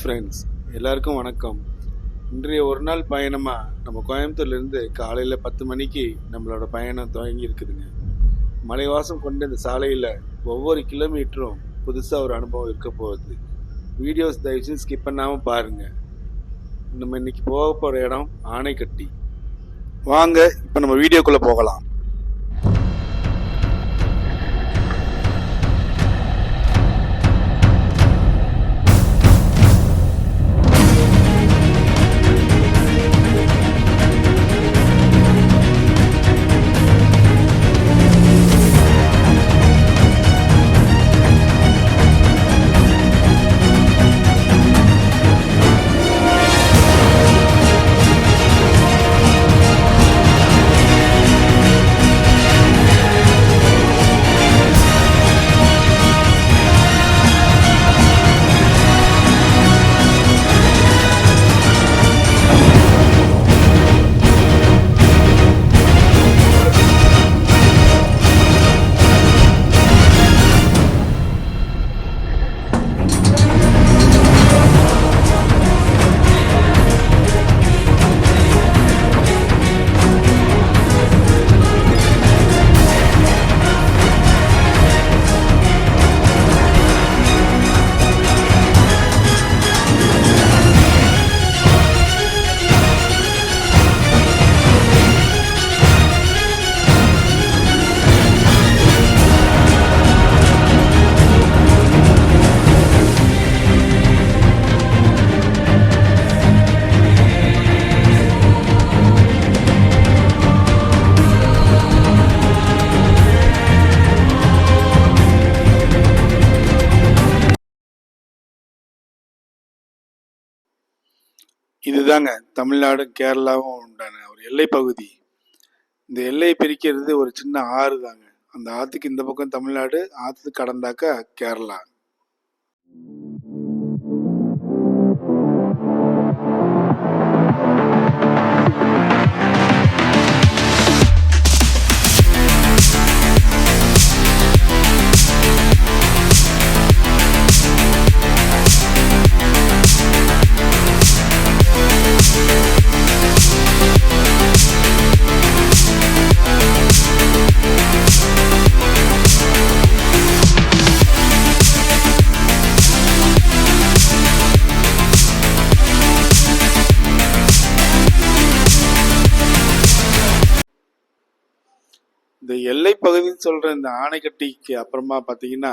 Friends, எல்லாருக்கும் வணக்கம். இன்றைய ஒரு நாள் பயணமாக நம்ம கோயம்புத்தூர்லேருந்து காலையில் 10 மணிக்கு நம்மளோட பயணம் துவங்கி இருக்குதுங்க. மலைவாசம் கொண்ட இந்த சாலையில் ஒவ்வொரு கிலோமீட்டரும் புதுசாக ஒரு அனுபவம் இருக்க போகுது. வீடியோஸ் தயவுசெய்து ஸ்கிப் பண்ணாமல் பாருங்கள். நம்ம இன்னைக்கு போக போகிற இடம் ஆனைக்கட்டி. வாங்க இப்போ நம்ம வீடியோக்குள்ளே போகலாம். இதுதாங்க தமிழ்நாடு கேரளாவும் உண்டான ஒரு எல்லை பகுதி. இந்த எல்லையை பிரிக்கிறது ஒரு சின்ன ஆறு தாங்க. அந்த ஆற்றுக்கு இந்த பக்கம் தமிழ்நாடு, ஆற்று கடந்தாக்கா கேரளா. இந்த எல்லை பகுதின்னு சொல்ற இந்த ஆனைக்கட்டிக்கு அப்புறமா பார்த்தீங்கன்னா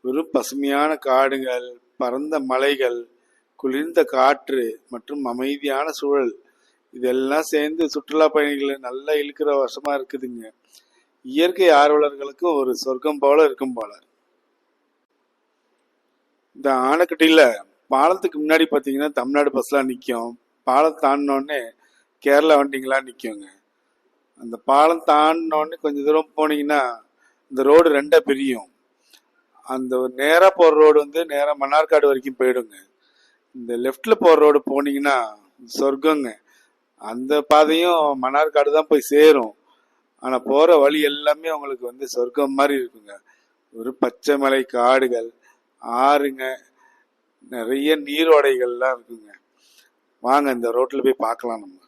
வெறும் பசுமையான காடுகள், பரந்த மலைகள், குளிர்ந்த காற்று மற்றும் அமைதியான சூழல் இதெல்லாம் சேர்ந்து சுற்றுலா பயணிகளை நல்லா இழுக்கிற வசமா இருக்குதுங்க. இயற்கை ஆர்வலர்களுக்கும் ஒரு சொர்க்கம் போல இருக்கும் போல. இந்த ஆனைக்கட்டியில பாலத்துக்கு முன்னாடி பார்த்தீங்கன்னா தமிழ்நாடு பஸ்லாம் நிற்கும். பாலம் தாண்டினோடனே கேரளா வண்டிங்களாம் நிற்குங்க. அந்த பாலம் தாண்டினோடனே கொஞ்சம் தூரம் போனீங்கன்னா இந்த ரோடு ரெண்டா பிரியும். அந்த நேராக போகிற ரோடு வந்து நேராக மன்னார்காடு வரைக்கும் போயிடுங்க. இந்த லெஃப்டில் போகிற ரோடு போனீங்கன்னா சொர்க்கங்க. அந்த பாதையும் மன்னார்காடு தான் போய் சேரும். ஆனால் போகிற வழி எல்லாமே உங்களுக்கு வந்து சொர்க்கம் மாதிரி இருக்குங்க. ஒரு பச்சை மலை காடுகள், ஆறுங்க, நிறைய நீரோடைகள்லாம் இருக்குங்க. வாங்க இந்த ரோட்டில் போய் பார்க்கலாம் நம்ம.